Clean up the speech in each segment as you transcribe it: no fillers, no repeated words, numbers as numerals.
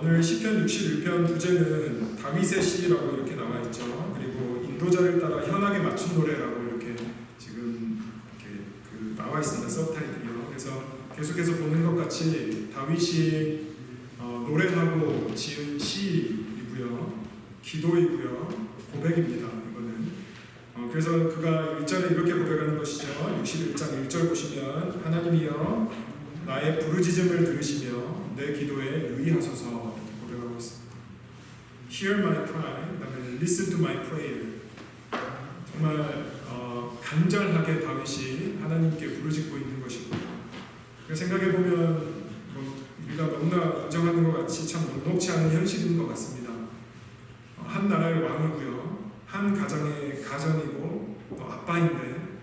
오늘 시편 61편 부제는 다윗의 시라고 이렇게 나와 있죠. 그리고 인도자를 따라 현악에 맞춘 노래라고 이렇게 지금 이렇게 나와 있습니다. 서브타이틀이요. 그래서 계속해서 보는 것 같이 다윗이 노래하고 지은 시이고요, 기도이고요, 고백입니다. 이거는 그래서 그가 1절에 이렇게 고백하는 것이죠. 61장 1절 보시면 하나님이여 나의 부르짖음을 들으시며 내 기도에 유의하소서 이렇게 고백하고 있습니다. Hear my cry, 그다음에 listen to my prayer. 정말 간절하게 다윗이 하나님께 부르짖고 있는 것이고, 생각해 보면 우리가 너무나 인정하는 것 같이 참 녹록지 않은 현실인 것 같습니다. 한 나라의 왕이고요, 한 가정의 가정이고 또 아빠인데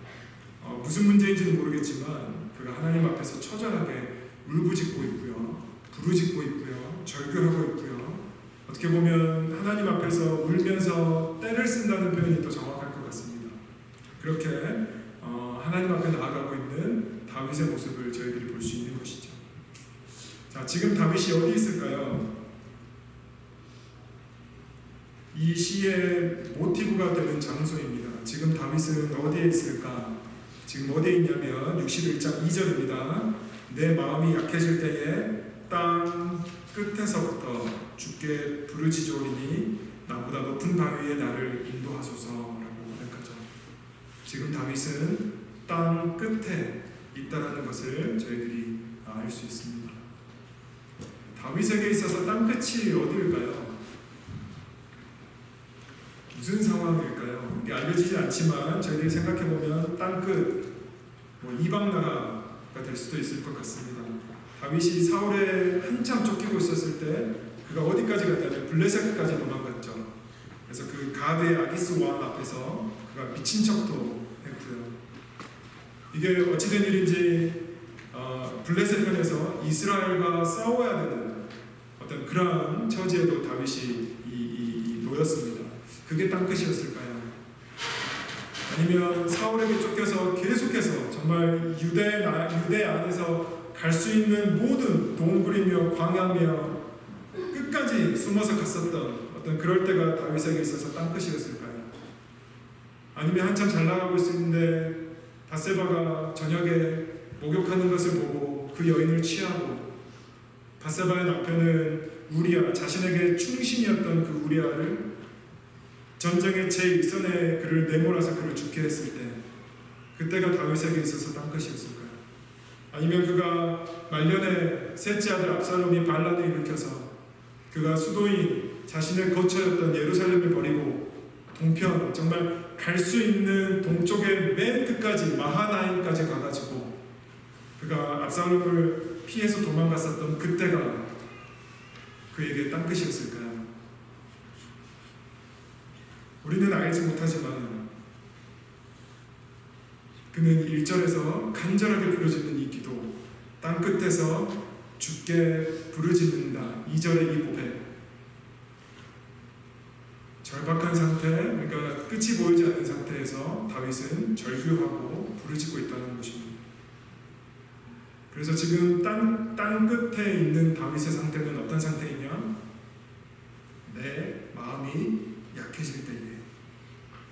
무슨 문제인지는 모르겠지만 그가 하나님 앞에서 처절하게 울부짖고 있고요, 부르짖고 있고요, 절규하고 있고요. 어떻게 보면 하나님 앞에서 울면서 떼를 쓴다는 표현이 더 정확할 것 같습니다. 그렇게 하나님 앞에 나아가고 있는 다윗의 모습을 저희들이 볼 수 있는 것이죠. 자, 지금 다윗이 어디 있을까요? 이 시의 모티브가 되는 장소입니다. 지금 다윗은 어디에 있을까? 지금 어디에 있냐면 61장 2절입니다. 내 마음이 약해질 때에 땅 끝에서부터 주께 부르짖으오리니 나보다 높은 바위 위에 나를 인도하소서라고 고백하죠. 지금 다윗은 땅 끝에 있다라는 것을 저희들이 알 수 있습니다. 다윗에게 있어서 땅 끝이 어디일까요? 무슨 상황일까요? 이게 알려지지 않지만 저희들이 생각해보면 땅끝, 이방 나라가 될 수도 있을 것 같습니다. 다윗이 사울에 한참 쫓기고 있었을 때 그가 어디까지 갔냐면 블레셋까지 도망갔죠. 그래서 그 가드의 아기스 왕 앞에서 그가 미친 척도 했고요. 이게 어찌된 일인지 블레셋 편에서 이스라엘과 싸워야 되는 어떤 그러한 처지에도 다윗이 놓였습니다. 그게 땅끝이었을까요? 아니면 사울에게 쫓겨서 계속해서 정말 유대 안에서 갈 수 있는 모든 동굴이며 광야며 끝까지 숨어서 갔었던 어떤 그럴 때가 다윗에게 있어서 땅끝이었을까요? 아니면 한참 잘 나가고 있었는데 밧세바가 저녁에 목욕하는 것을 보고 그 여인을 취하고, 밧세바의 남편은 우리야, 자신에게 충신이었던 그 우리야를 전쟁의 제1선에 그를 내몰아서 그를 죽게 했을 때 그때가 다윗에게 있어서 땅끝이었을까요? 아니면 그가 말년에 셋째 아들 압살롬이 반란을 일으켜서 그가 수도인 자신의 거처였던 예루살렘을 버리고 동편, 정말 갈 수 있는 동쪽의 맨 끝까지 마하나임까지 가가지고 그가 압살롬을 피해서 도망갔었던 그때가 그에게 땅끝이었을까요? 우리는 알지 못하지만 그는 1절에서 간절하게 부르짖는 이 기도, 땅끝에서 주께 부르짖는다, 2절의 이 고백, 절박한 상태, 그러니까 끝이 보이지 않는 상태에서 다윗은 절규하고 부르짖고 있다는 것입니다. 그래서 지금 땅 끝에 있는 다윗의 상태는 어떤 상태이냐? 내 마음이 약해질 때에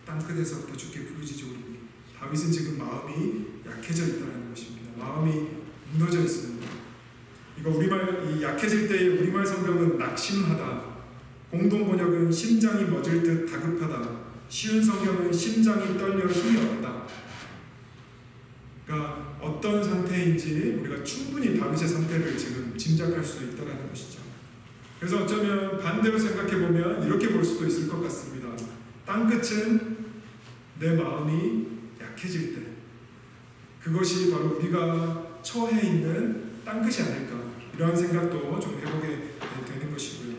땅끝에서부터 주께 부르짖으오리니, 다윗은 지금 마음이 약해져 있다는 것입니다. 마음이 무너져 있습니다. 이거 우리말, 이 약해질 때의 우리말 성경은 낙심하다, 공동 번역은 심장이 멎을 듯 다급하다, 쉬운 성경은 심장이 떨려 힘이 없다. 그러니까 어떤 상태인지 우리가 충분히 다윗의 상태를 지금 짐작할 수 있다는 것이죠. 그래서 어쩌면 반대로 생각해보면 이렇게 볼 수도 있을 것 같습니다. 땅끝은 내 마음이 약해질 때, 그것이 바로 우리가 처해 있는 땅끝이 아닐까, 이러한 생각도 좀 해보게 되는 것이고요.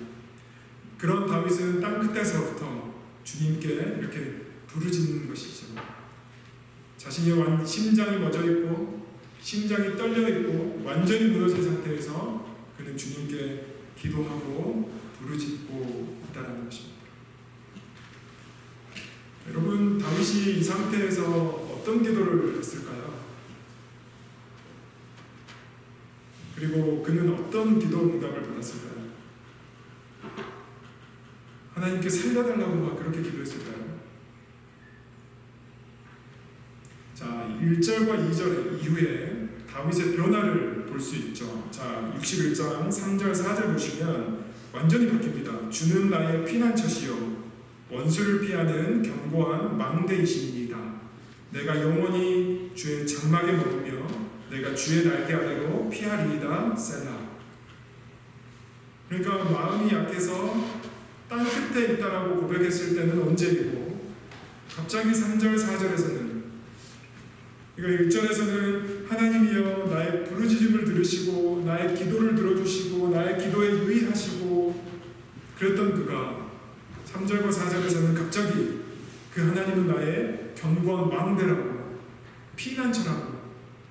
그런 다윗은 땅끝에서부터 주님께 이렇게 부르짖는 것이죠. 자신의 심장이 멎어 있고 심장이 떨려 있고 완전히 무너진 상태에서 그는 주님께 기도하고 부르짖고 있다는 것입니다. 여러분, 다윗이 이 상태에서 어떤 기도를 했을까요? 그리고 그는 어떤 기도 응답을 받았을까요? 하나님께 살려달라고 막 그렇게 기도했을까요? 자, 1절과 2절 이후에 다윗의 변화를 볼 수 있죠. 자, 61장 3절 4절 보시면 완전히 바뀝니다. 주는 나의 피난처시요 원수를 피하는 견고한 망대이시니이다. 내가 영원히 주의 장막에 머무며 내가 주의 날개 아래로 피하리이다. 셀라. 그러니까 마음이 약해서 땅 끝에 있다라고 고백했을 때는 언제이고, 갑자기 3절 4절에서는, 그러니까 1절에서는 하나님이여 나의 부르짖음을 들으시고 나의 기도를 들어주시고 나의 기도에 유의하시고 그랬던 그가 3절과 4절에서는 갑자기 그 하나님은 나의 견고한 망대라고, 피난처라고,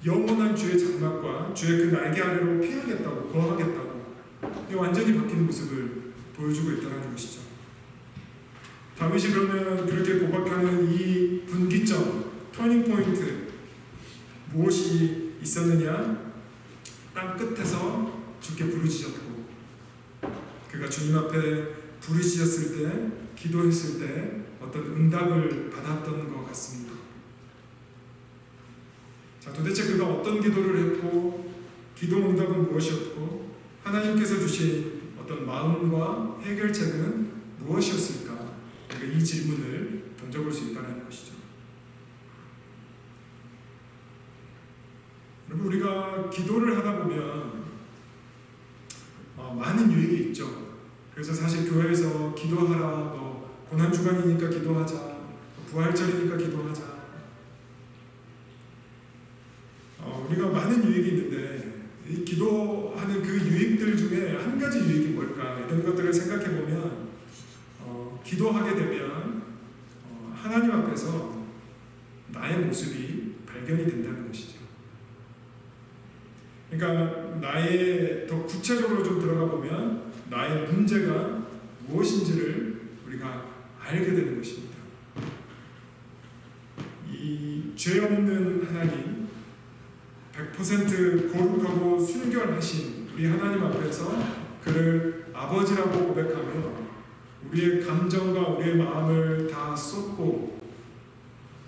영원한 주의 장막과 주의 그 날개 아래로 피하겠다고, 거하겠다고 완전히 바뀐 모습을 보여주고 있다는 것이죠. 다윗이 그러면 그렇게 고백하는 이 분기점, 터닝 포인트, 무엇이 있었느냐? 땅 끝에서 주께 부르짖었고, 그가 주님 앞에 부르짖었을 때, 기도했을 때 어떤 응답을 받았던 것 같습니다. 자, 도대체 그가 어떤 기도를 했고, 기도 응답은 무엇이었고, 하나님께서 주신 어떤 마음과 해결책은 무엇이었을까? 그러니까 이 질문을 던져볼 수 있다는 것이죠. 여러분, 우리가 기도를 하다 보면 많은 유익이 있죠. 그래서 사실 교회에서 기도하라, 고난주간이니까 기도하자, 부활절이니까 기도하자, 우리가 많은 유익이 있는데 이 기도하는 그 유익들 중에 한 가지 유익이 뭘까? 이런 것들을 생각해 보면 기도하게 되면 하나님 앞에서 나의 모습이 발견이 된다는 것이죠. 그러니까 나의 더 구체적으로 좀 들어가 보면 나의 문제가 무엇인지를 우리가 알게 되는 것입니다. 이 죄 없는 하나님, 100% 거룩하고 순결하신 우리 하나님 앞에서 그를 아버지라고 고백하며 우리의 감정과 우리의 마음을 다 쏟고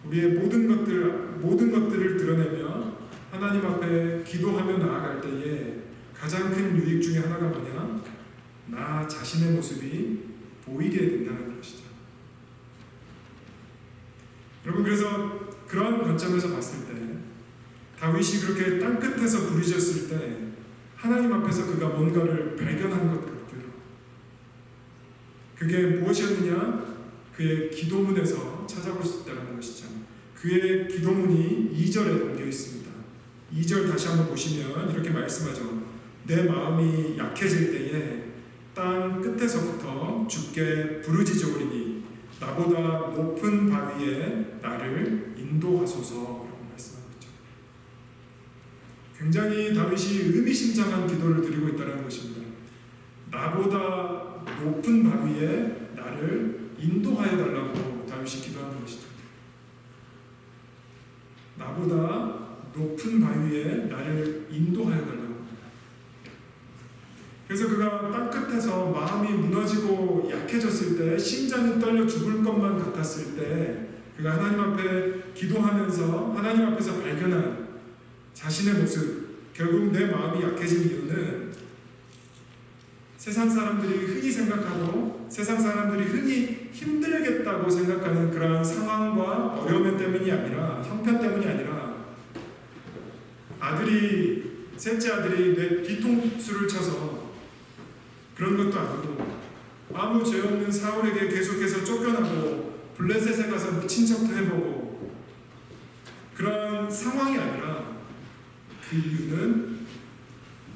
우리의 모든 것들을 드러내며 하나님 앞에 기도하며 나아갈 때에 가장 큰 유익 중에 하나가 뭐냐? 나 자신의 모습이 보이게 된다는 것이죠. 여러분, 그래서 그런 관점에서 봤을 때 다윗이 그렇게 땅끝에서 부르짖었을 때 하나님 앞에서 그가 뭔가를 발견한 것 같아요. 그게 무엇이었느냐? 그의 기도문에서 찾아볼 수 있다는 것이죠. 그의 기도문이 2절에 담겨 있습니다. 2절 다시 한번 보시면 이렇게 말씀하죠. 내 마음이 약해질 때에 땅 끝에서부터 주께 부르짖으오리니 나보다 높은 바위에 나를 인도하소서라고 말씀하고 있죠. 굉장히 다윗이 의미심장한 기도를 드리고 있다는 것입니다. 나보다 높은 바위에 나를 인도하여 달라고 다윗이 기도하는 것이죠. 나보다 높은 바위에 나를 인도하여 달라고. 그래서 그가 땅끝에서 마음이 무너지고 약해졌을 때, 심장이 떨려 죽을 것만 같았을 때 그가 하나님 앞에 기도하면서 하나님 앞에서 발견한 자신의 모습, 결국 내 마음이 약해진 이유는 세상 사람들이 흔히 생각하고 세상 사람들이 흔히 힘들겠다고 생각하는 그러한 상황과 어려움 때문이 아니라, 형편 때문이 아니라, 셋째 아들이 내 뒤통수를 쳐서 그런 것도 아니고, 아무 죄 없는 사울에게 계속해서 쫓겨나고 블레셋에 가서 미친 척도 해보고 그런 상황이 아니라, 그 이유는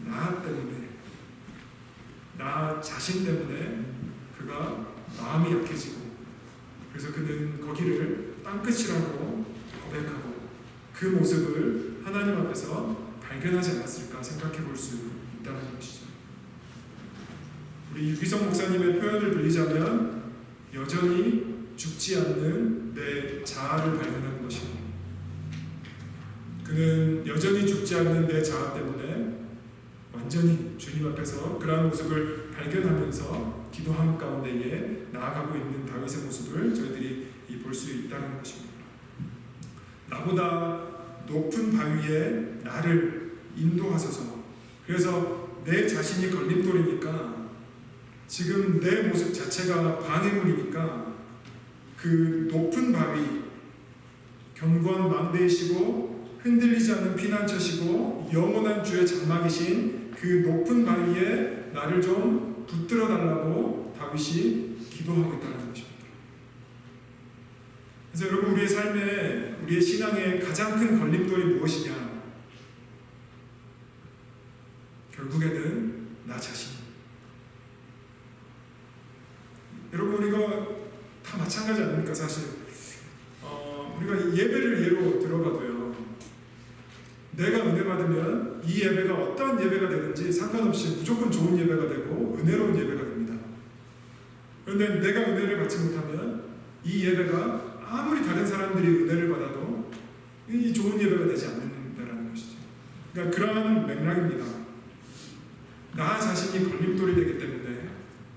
나 때문에, 나 자신 때문에 그가 마음이 약해지고, 그래서 그는 거기를 땅끝이라고 고백하고 그 모습을 하나님 앞에서 발견하지 않았을까 생각해 볼 수 있다는 것이죠. 우리 유기성 목사님의 표현을 빌리자면 여전히 죽지 않는 내 자아를 발견하는 것입니다. 그는 여전히 죽지 않는 내 자아 때문에 완전히 주님 앞에서 그러한 모습을 발견하면서 기도함 가운데에 나아가고 나아가고 있는 다윗의 모습을 저희들이 볼 수 있다는 것입니다. 나보다 높은 바위에 나를 인도하소서. 그래서 내 자신이 걸림돌이니까, 지금 내 모습 자체가 방해물이니까 그 높은 바위, 견고한 망대이시고 흔들리지 않는 피난처시고 영원한 주의 장막이신 그 높은 바위에 나를 좀 붙들어 달라고 다윗이 기도하고 있다는 것입니다. 그래서 여러분, 우리의 삶에, 우리의 신앙의 가장 큰 걸림돌이 무엇이냐? 결국에는 나 자신. 여러분, 우리가 다 마찬가지 아닙니까? 사실 우리가 예배를 예로 들어봐도요, 내가 은혜 받으면 이 예배가 어떠한 예배가 되든지 상관없이 무조건 좋은 예배가 되고 은혜로운 예배가 됩니다. 그런데 내가 은혜를 받지 못하면 이 예배가 아무리 다른 사람들이 은혜를 받아도 이 좋은 예배가 되지 않는다는 것이죠. 그러니까 그러한 맥락입니다. 나 자신이 걸림돌이 되기 때문에,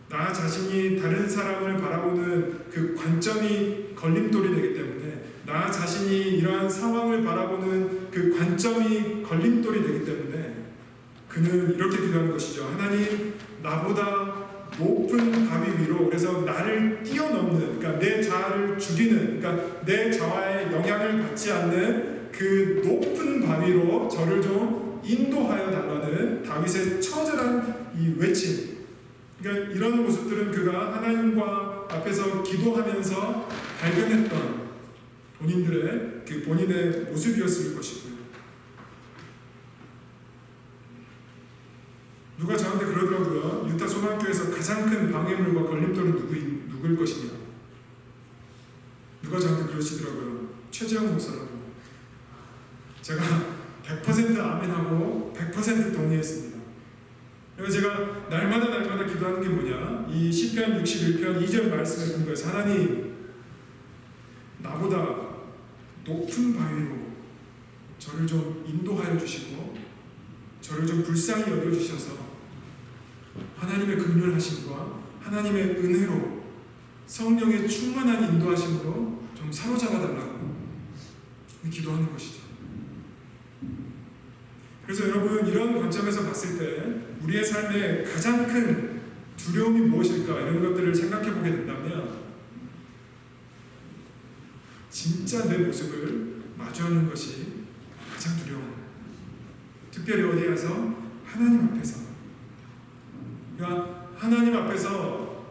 나 자신이 다른 사람을 바라보는 그 관점이 걸림돌이 되기 때문에, 나 자신이 이러한 상황을 바라보는 그 관점이 걸림돌이 되기 때문에 그는 이렇게 기도하는 것이죠. 하나님, 나보다 높은 바위 위로, 그래서 나를 뛰어넘는, 그러니까 내 자아를 죽이는, 그러니까 내 자아의 영향을 받지 않는 그 높은 바위로 저를 좀 인도하여 달라는 다윗의 처절한 이 외침. 그러니까 이런 모습들은 그가 하나님과 앞에서 기도하면서 발견했던 본인들의 그 본인의 모습이었을 것이고요. 누가 저한테 그러더라고요. 유타 소망교회에서 가장 큰 방해물과 걸림돌은 누구일 것이냐. 누가 저한테 그러시더라고요. 최재형 목사라고. 제가 100% 아멘하고 100% 동의했습니다. 그래서 제가 날마다 기도하는 게 뭐냐, 이 시편 61편 2절 말씀에 근거해서 하나님, 나보다 높은 바위로 저를 좀 인도하여 주시고 저를 좀 불쌍히 여겨주셔서 하나님의 긍휼하심과 하나님의 은혜로 성령의 충만한 인도하심으로 좀 사로잡아 달라고 기도하는 것이죠. 그래서 여러분, 이런 관점에서 봤을 때 우리의 삶에 가장 큰 두려움이 무엇일까, 이런 것들을 생각해 보게 된다면 진짜 내 모습을 마주하는 것이 가장 두려워요. 특별히 어디 가서? 하나님 앞에서. 그러니까 하나님 앞에서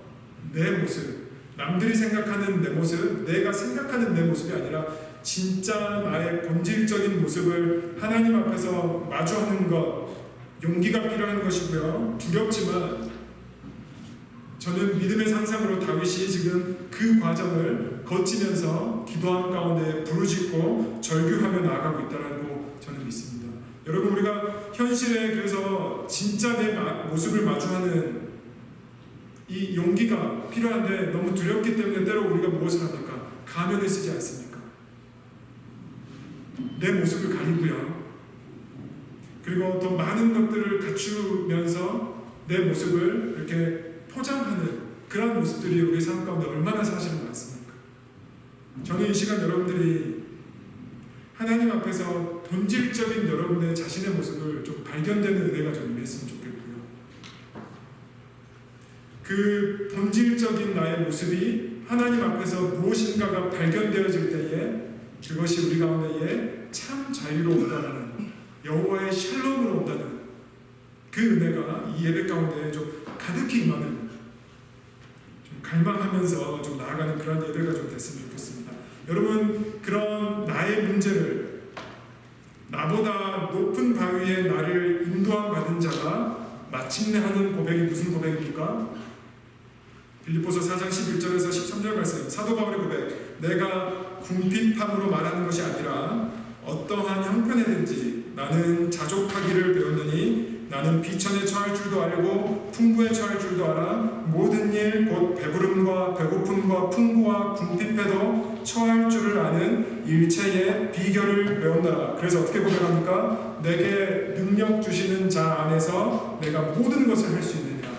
내 모습, 남들이 생각하는 내 모습, 내가 생각하는 내 모습이 아니라 진짜 나의 본질적인 모습을 하나님 앞에서 마주하는 것, 용기가 필요한 것이고요. 두렵지만 저는 믿음의 상상으로 다윗이 지금 그 과정을 거치면서 기도함 가운데 부르짖고 절규하며 나아가고 있다고 저는 믿습니다. 여러분, 우리가 현실에 그래서 진짜 내 모습을 마주하는 이 용기가 필요한데 너무 두렵기 때문에 때로 우리가 무엇을 합니까? 가면을 쓰지 않습니까? 내 모습을 가리고요. 그리고 더 많은 것들을 갖추면서 내 모습을 이렇게 포장하는 그런 모습들이 우리 삶 가운데 얼마나 사실은 많습니까? 저는 이 시간 여러분들이 하나님 앞에서 본질적인 여러분의 자신의 모습을 좀 발견되는 은혜가 좀 임했으면 좋겠고요. 그 본질적인 나의 모습이 하나님 앞에서 무엇인가가 발견되어질 때에 그것이 우리 가운데에 참 자유로 온다는, 여호와의 샬롬으로 온다는 그 은혜가 이 예배 가운데 좀 가득히 임하는, 좀 갈망하면서 좀 나아가는 그런 예배가 좀 됐으면 좋겠습니다. 여러분, 그런 나의 문제를, 나보다 높은 바위에 나를 인도함 받은 자가 마침내 하는 고백이 무슨 고백입니까? 빌립보서 4장 11절에서 13절 말씀, 사도 바울의 고백. 내가 궁핍함으로 말하는 것이 아니라 어떠한 형편에든지 나는 자족하기를 배웠느니 나는 비천에 처할 줄도 알고 풍부에 처할 줄도 알아 모든 일 곧 배부름과 배고픔과 풍부와 궁핍에도 처할 줄을 아는 일체의 비결을 배웠노라. 그래서 어떻게 고백합니까? 내게 능력 주시는 자 안에서 내가 모든 것을 할 수 있느니라.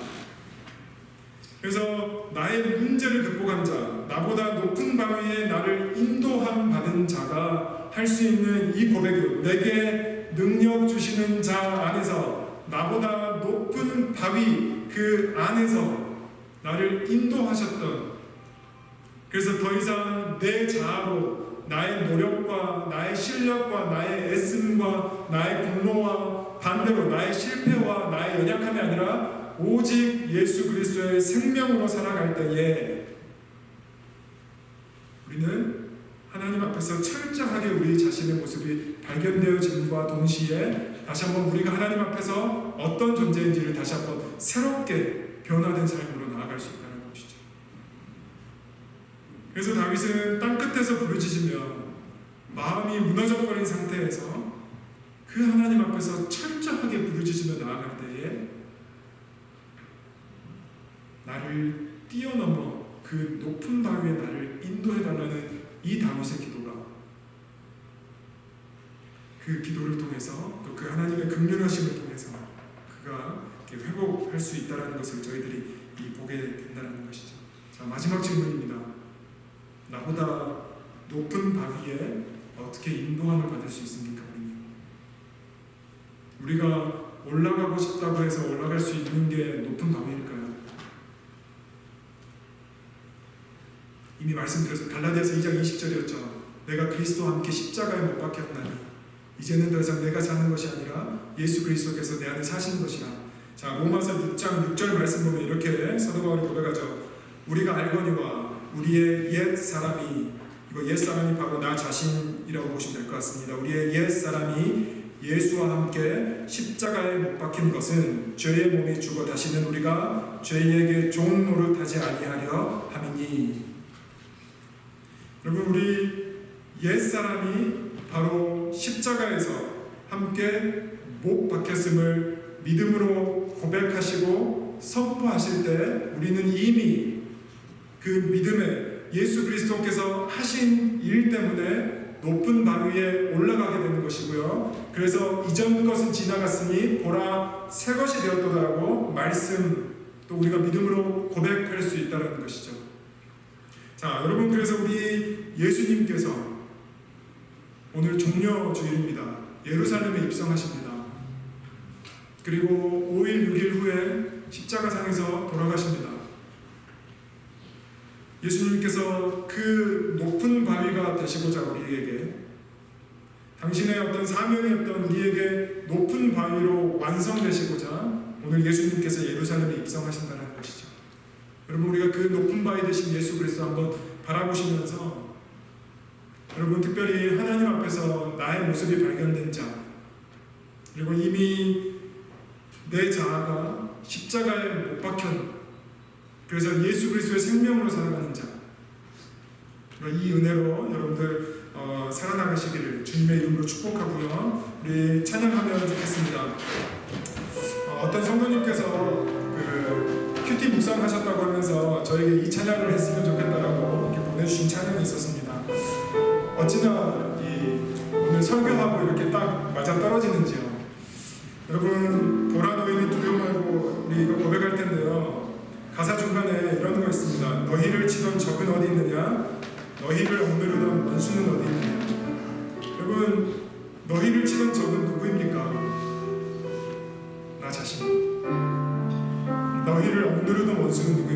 그래서 나의 문제를 극복한 자, 나보다 높은 바위에 나를 인도함 받은 자가 할 수 있는 이 고백이요. 내게 능력 주시는 자 안에서 나보다 높은 바위 그 안에서 나를 인도하셨던, 그래서 더 이상 내 자아로 나의 노력과 나의 실력과 나의 애씀과 나의 공로와 반대로 나의 실패와 나의 연약함이 아니라 오직 예수 그리스도의 생명으로 살아갈 때에 우리는 하나님 앞에서 철저하게 우리 자신의 모습이 발견되어짐과 동시에 다시 한번 우리가 하나님 앞에서 어떤 존재인지를 다시 한번 새롭게 변화된 삶으로 나아갈 수 있다는 것이죠. 그래서 다윗은 땅끝에서 부르짖으며 마음이 무너져버린 상태에서 그 하나님 앞에서 철저하게 부르짖으며 나아갈 때에 나를 뛰어넘어 그 높은 바위에 나를 인도해달라는 이 다윗의 기도가, 그 기도를 통해서 또 그 하나님의 긍휼하심을 통해서 그가 회복할 수 있다는 것을 저희들이 보게 된다는 것이죠. 자, 마지막 질문입니다. 나보다 높은 바위에 어떻게 인도함을 받을 수 있습니까? 우리가 올라가고 싶다고 해서 올라갈 수 있는 게 높은 바위일까요? 이미 말씀드렸습니다. 갈라디아서 2장 20절이었죠. 내가 그리스도와 함께 십자가에 못 박혔나니 이제는 더 이상 내가 사는 것이 아니라 예수 그리스도께서 내 안에 사시는 것이라. 자, 로마서 6장 6절 말씀 보면 이렇게 사도 바울이 고백하죠. 우리가 알거니와 우리의 옛 사람이, 이거 옛 사람이 바로 나 자신이라고 보시면 될 것 같습니다. 우리의 옛 사람이 예수와 함께 십자가에 못 박힌 것은 죄의 몸이 죽어 다시는 우리가 죄에게 종 노릇하지 아니하려 함이니. 여러분, 우리 옛 사람이 바로 십자가에서 함께 못 박혔음을 믿음으로 고백하시고 선포하실 때 우리는 이미 그 믿음에 예수 그리스도께서 하신 일 때문에 높은 바위에 올라가게 되는 것이고요. 그래서 이전 것은 지나갔으니 보라 새 것이 되었도다라고 말씀, 또 우리가 믿음으로 고백할 수 있다는 것이죠. 자, 여러분, 그래서 우리 예수님께서 오늘 종려 주일입니다. 예루살렘에 입성하십니다. 그리고 5일 6일 후에 십자가상에서 돌아가십니다. 예수님께서 그 높은 바위가 되시고자 우리에게, 당신의 어떤 사명이었던 우리에게 높은 바위로 완성되시고자 오늘 예수님께서 예루살렘에 입성하신다는 것이죠. 여러분, 우리가 그 높은 바위 되신 예수 그리스도 한번 바라보시면서 여러분, 특별히 하나님 앞에서 나의 모습이 발견된 자, 그리고 이미 내 자아가 십자가에 못 박힌, 그래서 예수 그리스도의 생명으로 살아가는 자, 이 은혜로 여러분들 살아나가시기를 주님의 이름으로 축복하고요. 우리 찬양하면 좋겠습니다. 어떤 성도님께서 그 큐티 묵상하셨다고 하면서 저에게 이 찬양을 했으면 좋겠다라고 이렇게 보내주신 찬양이 있었습니다. 어찌나 오늘 설교하고 이렇게 딱 맞아 떨어지는지요. 여러분, 보라노인이 두려움 말고 우리 이거 고백할 텐데요. 가사 중간에 이런 거 있습니다. 너희를 치던 적은 어디 있느냐? 너희를 억누르던 원수는 어디 있느냐? 여러분, 너희를 치던 적은 누구입니까? 나 자신. 너희를 억누르던 원수는